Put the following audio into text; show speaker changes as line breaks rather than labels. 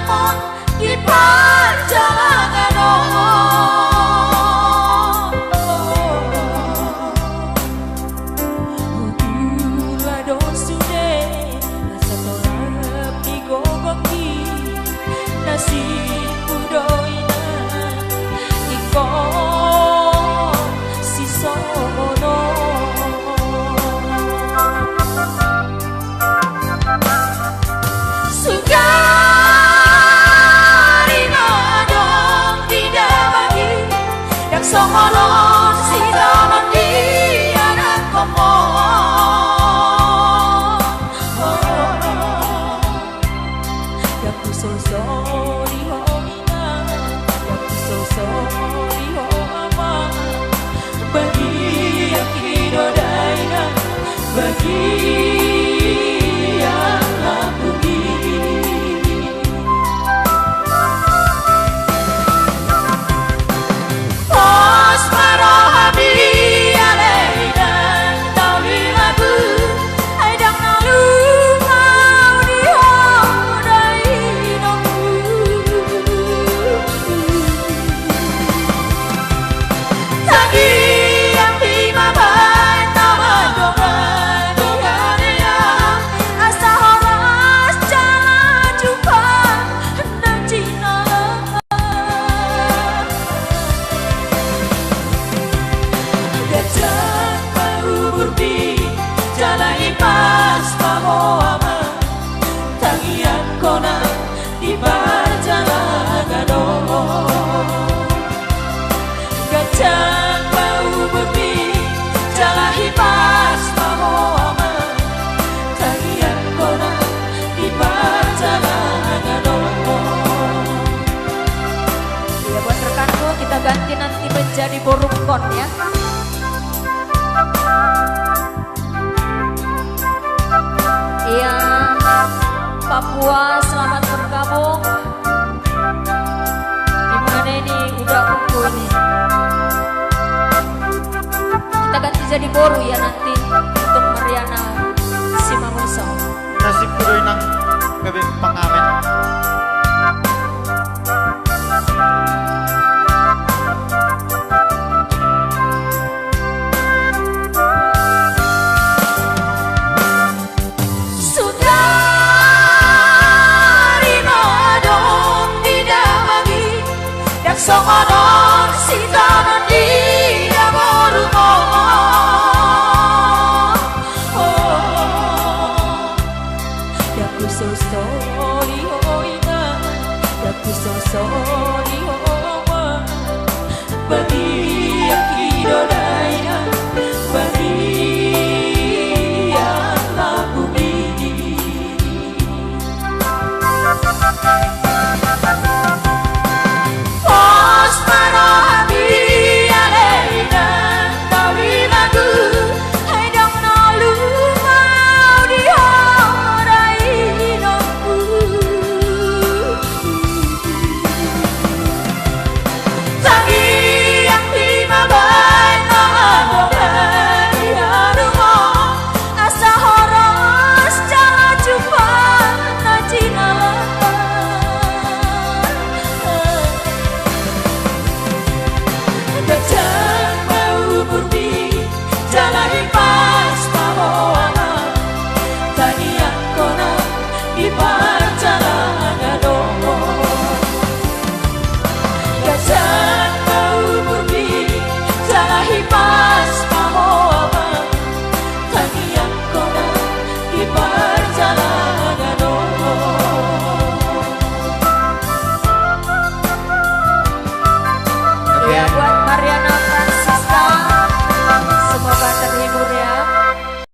mon di perjalanan Songonon si dalam dia nak ngomong yang ku sosori ho ina yang ku sosori ho ama bagi yang hidup daina bagi yang aku ganti nanti menjadi borukon ya. Iya, Papua selamat bergabung. Gimana ini udah kuku ini? Kita ganti jadi boru ya nanti untuk Mariana Simanguso.
Nasib kudu nang gawe pangamen.
Songonon si dalam dia berumur yang ku sosori ho ina yang ku sosori